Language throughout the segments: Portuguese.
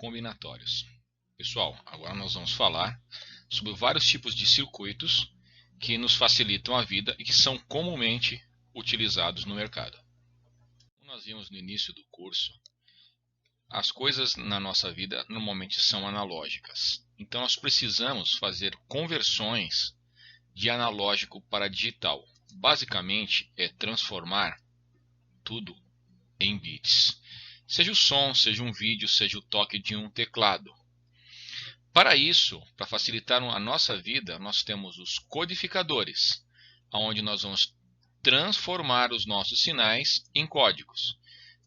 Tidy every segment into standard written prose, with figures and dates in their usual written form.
combinatórios. Pessoal, agora nós vamos falar sobre vários tipos de circuitos que nos facilitam a vida e que são comumente utilizados no mercado. Como nós vimos no início do curso, as coisas na nossa vida normalmente são analógicas. Então nós precisamos fazer conversões de analógico para digital. Basicamente é transformar tudo em bits. Seja o som, seja um vídeo, seja o toque de um teclado. Para isso, para facilitar a nossa vida, nós temos os codificadores, onde nós vamos transformar os nossos sinais em códigos.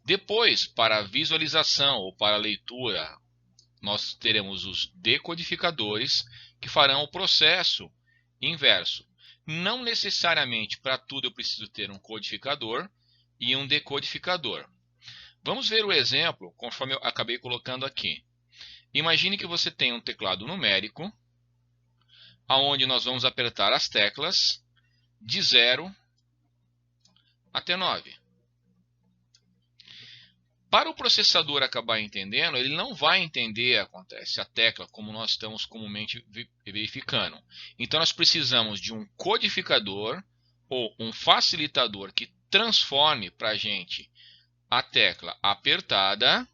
Depois, para a visualização ou para a leitura, nós teremos os decodificadores, que farão o processo inverso. Não necessariamente para tudo eu preciso ter um codificador e um decodificador. Vamos ver o exemplo conforme eu acabei colocando aqui. Imagine que você tem um teclado numérico, onde nós vamos apertar as teclas de 0 até 9. Para o processador acabar entendendo, ele não vai entender acontece a tecla como nós estamos comumente verificando. Então nós precisamos de um codificador ou um facilitador que transforme para a gente a tecla apertada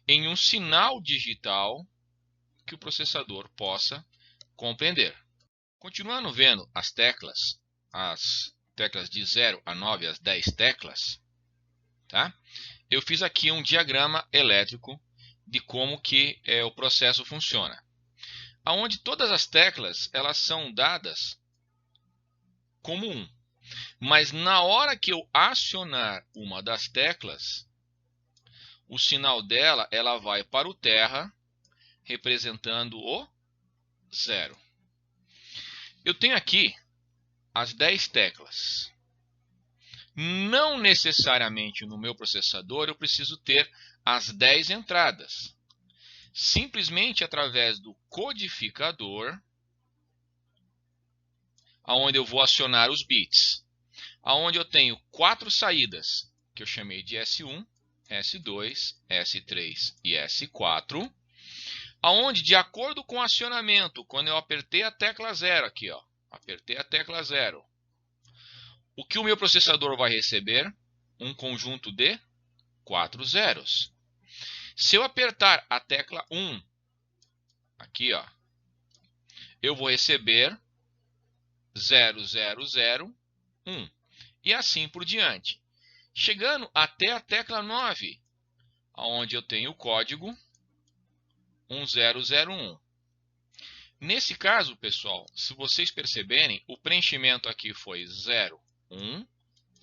em um sinal digital que o processador possa compreender. Continuando vendo as teclas de 0 a 9, as 10 teclas, tá? Eu fiz aqui um diagrama elétrico de como que o processo funciona. Onde todas as teclas elas são dadas como 1. Mas na hora que eu acionar uma das teclas, o sinal dela ela vai para o terra, representando o 0. Eu tenho aqui as 10 teclas. Não necessariamente no meu processador eu preciso ter as 10 entradas. Simplesmente através do codificador, onde eu vou acionar os bits. Onde eu tenho 4 saídas, que eu chamei de S1, S2, S3 e S4. Onde, de acordo com o acionamento, quando eu apertei a tecla 0 aqui, ó, apertei a tecla 0, o que o meu processador vai receber? Um conjunto de 4 zeros. Se eu apertar a tecla 1, aqui, ó, eu vou receber 0, 0, 0, 1. E assim por diante. Chegando até a tecla 9, onde eu tenho o código 1001. Nesse caso, pessoal, se vocês perceberem, o preenchimento aqui foi 0, 1,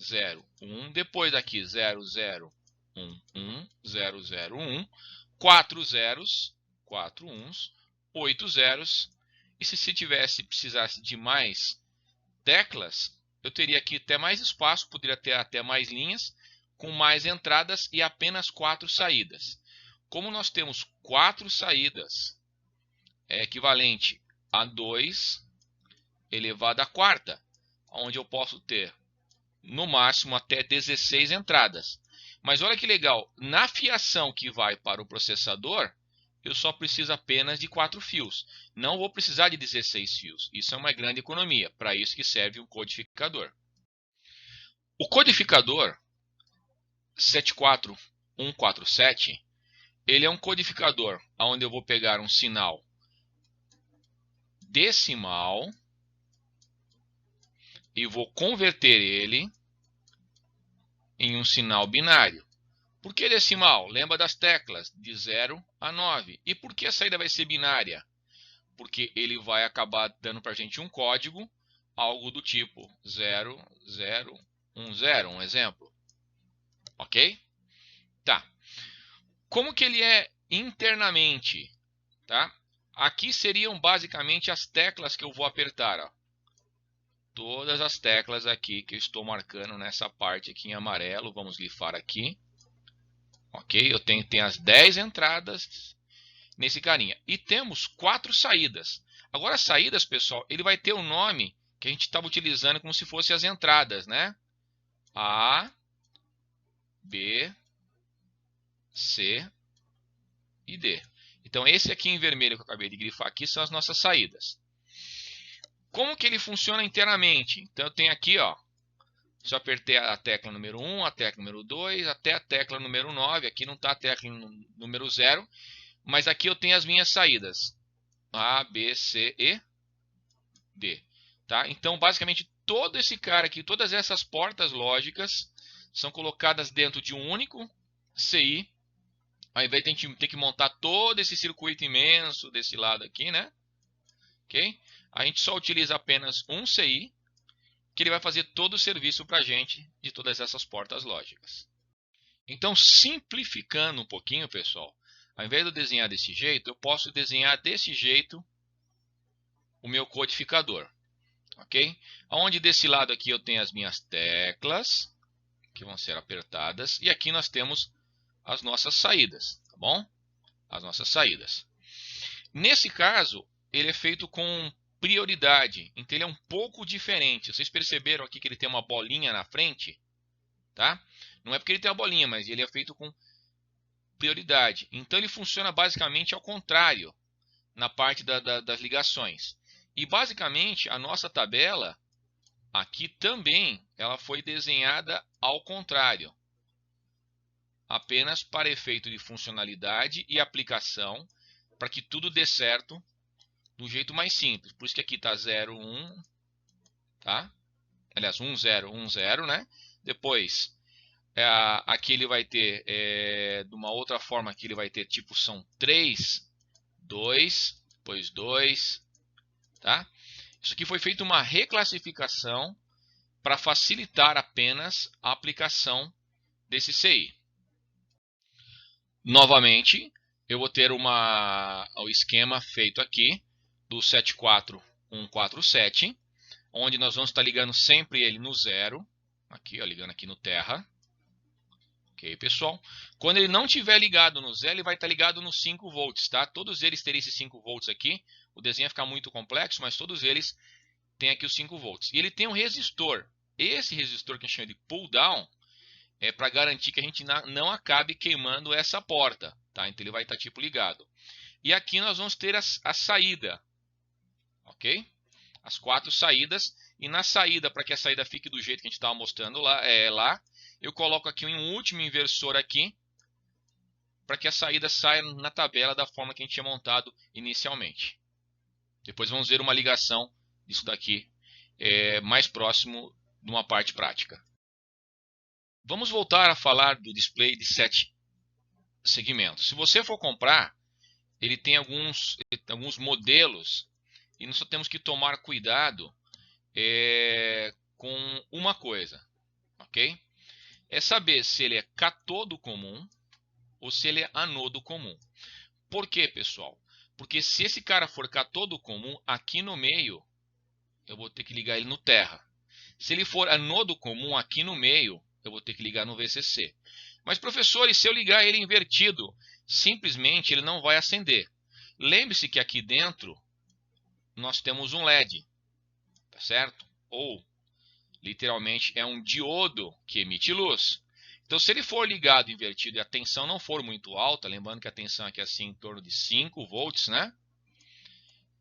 0, 1. Depois aqui 0, 0, 1, 1, 0, 0, 1. 4 zeros, 4 uns, 8 zeros. E se precisasse de mais teclas, eu teria aqui até mais espaço, poderia ter até mais linhas, com mais entradas e apenas 4 saídas. Como nós temos 4 saídas, é equivalente a 2 elevado à quarta, onde eu posso ter, no máximo, até 16 entradas. Mas olha que legal, na fiação que vai para o processador, eu só preciso apenas de 4 fios. Não vou precisar de 16 fios. Isso é uma grande economia, para isso que serve o codificador. O codificador 74147, ele é um codificador onde eu vou pegar um sinal decimal e vou converter ele em um sinal binário. Por que decimal? Lembra das teclas de 0 a 9. E por que a saída vai ser binária? Porque ele vai acabar dando para a gente um código, algo do tipo 0, 0, 1, 0, um exemplo. Ok? Tá. Como que ele é internamente? Tá? Aqui seriam basicamente as teclas que eu vou apertar. Ó. Todas as teclas aqui que eu estou marcando nessa parte aqui em amarelo. Vamos grifar aqui. Ok? Eu tenho as 10 entradas nesse carinha. E temos 4 saídas. Agora as saídas, pessoal, ele vai ter o nome que a gente estava utilizando como se fossem as entradas, né? A, B, C e D. Então esse aqui em vermelho que eu acabei de grifar aqui são as nossas saídas. Como que ele funciona internamente? Então eu tenho aqui, ó, se eu apertei a tecla número 1, a tecla número 2, até a tecla número 9, aqui não está a tecla número 0, mas aqui eu tenho as minhas saídas, A, B, C e D. Tá? Então basicamente todo esse cara aqui, todas essas portas lógicas são colocadas dentro de um único CI, ao invés de a gente ter que montar todo esse circuito imenso desse lado aqui, né? Ok? A gente só utiliza apenas um CI, que ele vai fazer todo o serviço para a gente de todas essas portas lógicas. Então, simplificando um pouquinho, pessoal, ao invés de eu desenhar desse jeito, eu posso desenhar desse jeito o meu codificador. Ok? Onde desse lado aqui eu tenho as minhas teclas, que vão ser apertadas, e aqui nós temos as nossas saídas, tá bom? As nossas saídas. Nesse caso, ele é feito com prioridade, então ele é um pouco diferente. Vocês perceberam aqui que ele tem uma bolinha na frente, tá? Não é porque ele tem uma bolinha, mas ele é feito com prioridade. Então ele funciona basicamente ao contrário na parte das ligações. E basicamente a nossa tabela aqui também ela foi desenhada ao contrário, apenas para efeito de funcionalidade e aplicação, para que tudo dê certo do jeito mais simples. Por isso que aqui está 0, 1, tá? Aliás, 1, 0, 1, 0, né? Depois, aqui ele vai ter, de uma outra forma, aqui ele vai ter, tipo, são 3, 2, depois 2, tá? Isso aqui foi feito uma reclassificação para facilitar apenas a aplicação desse CI. Novamente, eu vou ter o esquema feito aqui do 74147, onde nós vamos estar ligando sempre ele no 0, aqui, ó, ligando aqui no terra. Ok, pessoal? Quando ele não estiver ligado no 0, ele vai estar ligado nos 5 volts, tá? Todos eles teriam esses 5 volts aqui. O desenho vai ficar muito complexo, mas todos eles têm aqui os 5 volts. E ele tem um resistor. Esse resistor que a gente chama de pull down é para garantir que a gente não acabe queimando essa porta, tá? Então ele vai estar tipo ligado. E aqui nós vamos ter a saída, ok? As 4 saídas. E na saída, para que a saída fique do jeito que a gente estava mostrando lá, eu coloco aqui um último inversor aqui, para que a saída saia na tabela da forma que a gente tinha montado inicialmente. Depois vamos ver uma ligação disso daqui mais próximo de uma parte prática. Vamos voltar a falar do display de 7 segmentos. Se você for comprar, ele tem alguns modelos e nós só temos que tomar cuidado com uma coisa, ok? É saber se ele é catodo comum ou se ele é anodo comum. Por quê, pessoal? Porque se esse cara for catodo comum, aqui no meio eu vou ter que ligar ele no terra. Se ele for anodo comum, aqui no meio eu vou ter que ligar no VCC. Mas, professor, e se eu ligar ele invertido? Simplesmente ele não vai acender. Lembre-se que aqui dentro nós temos um LED, tá certo? Ou, literalmente, é um diodo que emite luz. Então, se ele for ligado invertido e a tensão não for muito alta, lembrando que a tensão aqui é assim em torno de 5 volts, né?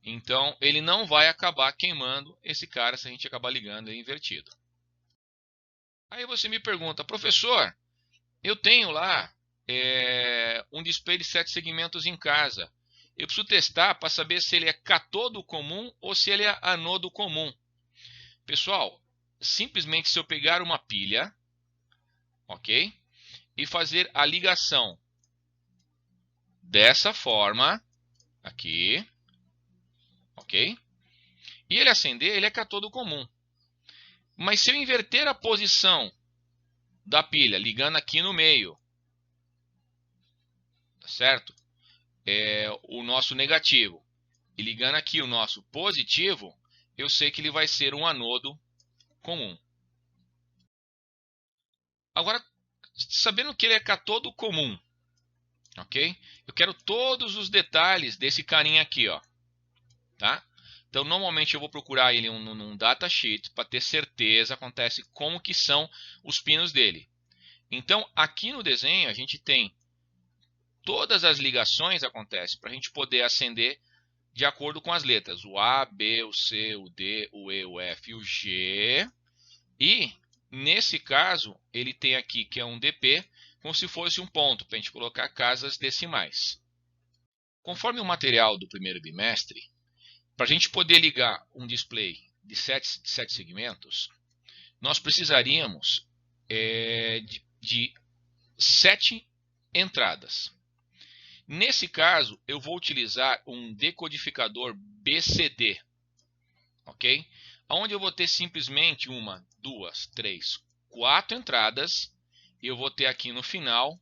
Então, ele não vai acabar queimando esse cara se a gente acabar ligando ele invertido. Aí você me pergunta, professor, eu tenho lá um display de 7 segmentos em casa. Eu preciso testar para saber se ele é catodo comum ou se ele é anodo comum. Pessoal, simplesmente se eu pegar uma pilha, ok? E fazer a ligação dessa forma, aqui, ok? E ele acender, ele é catodo comum. Mas se eu inverter a posição da pilha, ligando aqui no meio, tá certo? O nosso negativo, e ligando aqui o nosso positivo, eu sei que ele vai ser um anodo comum. Agora, sabendo que ele é catodo comum, ok? Eu quero todos os detalhes desse carinha aqui, ó, tá? Então, normalmente eu vou procurar ele num datasheet para ter certeza, acontece como que são os pinos dele. Então, aqui no desenho a gente tem todas as ligações acontecem para a gente poder acender de acordo com as letras. O A, B, o C, o D, o E, o F e o G. E, nesse caso, ele tem aqui que é um DP, como se fosse um ponto, para a gente colocar casas decimais. Conforme o material do primeiro bimestre, para a gente poder ligar um display de 7 segmentos, nós precisaríamos de 7 entradas. Nesse caso, eu vou utilizar um decodificador BCD, ok? Onde eu vou ter simplesmente 1, 2, 3, 4 entradas e eu vou ter aqui no final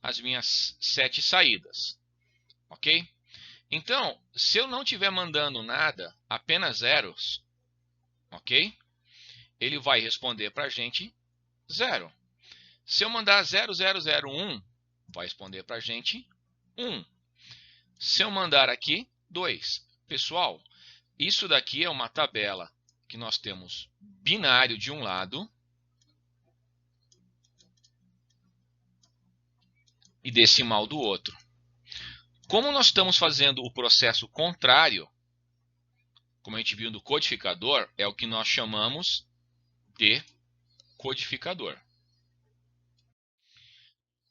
as minhas 7 saídas, ok? Então, se eu não estiver mandando nada, apenas zeros, ok? Ele vai responder para a gente 0. Se eu mandar 0001, vai responder para a gente 1. Se eu mandar aqui 2. Pessoal, isso daqui é uma tabela que nós temos binário de um lado e decimal do outro. Como nós estamos fazendo o processo contrário, como a gente viu no codificador, é o que nós chamamos de codificador.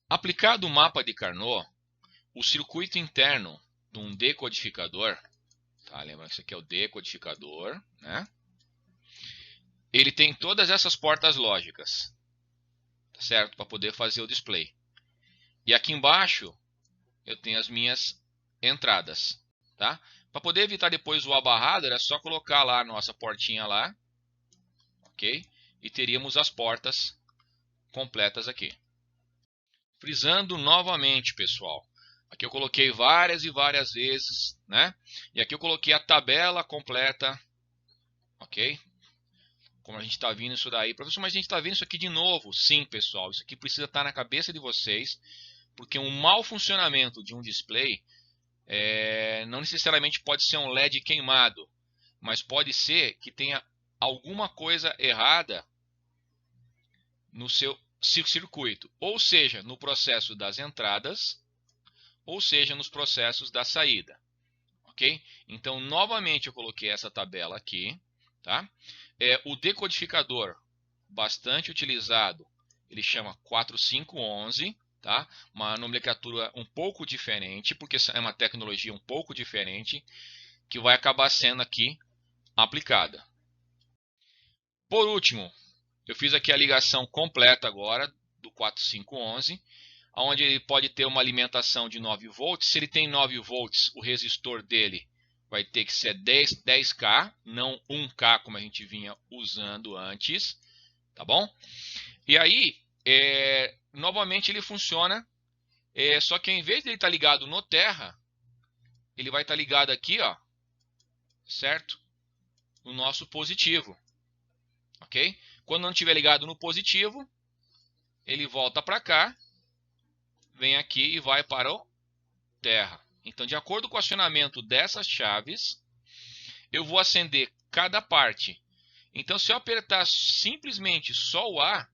Aplicado o mapa de Carnot, o circuito interno de um decodificador, tá? Lembrando que isso aqui é o decodificador, né? Ele tem todas essas portas lógicas, tá certo? Para poder fazer o display. E aqui embaixo eu tenho as minhas entradas, tá? Para poder evitar depois o abarrado, era só colocar lá a nossa portinha lá, ok? E teríamos as portas completas aqui. Frisando novamente, pessoal. Aqui eu coloquei várias e várias vezes, né? E aqui eu coloquei a tabela completa, ok? Como a gente está vendo isso daí. Professor, mas a gente está vendo isso aqui de novo. Sim, pessoal. Isso aqui precisa estar na cabeça de vocês, porque um mau funcionamento de um display não necessariamente pode ser um LED queimado, mas pode ser que tenha alguma coisa errada no seu circuito, ou seja, no processo das entradas, ou seja, nos processos da saída, ok? Então, novamente eu coloquei essa tabela aqui, tá? O decodificador bastante utilizado, ele chama 4511, tá? Uma nomenclatura um pouco diferente, porque é uma tecnologia um pouco diferente, que vai acabar sendo aqui aplicada. Por último, eu fiz aqui a ligação completa agora do 4511, onde ele pode ter uma alimentação de 9 volts. Se ele tem 9 volts, o resistor dele vai ter que ser 10K, não 1K como a gente vinha usando antes, tá bom? E aí, novamente ele funciona, só que em vez de ele estar ligado no terra, ele vai estar ligado aqui, ó, certo? No nosso positivo, ok? Quando não estiver ligado no positivo, ele volta para cá, vem aqui e vai para o terra. Então, de acordo com o acionamento dessas chaves, eu vou acender cada parte. Então, se eu apertar simplesmente só o A,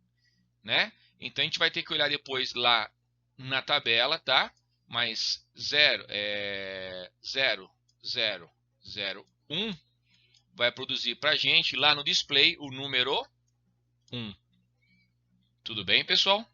né? Então, a gente vai ter que olhar depois lá na tabela, tá? Mas 0,0001 vai produzir para a gente lá no display o número 1. Tudo bem, pessoal?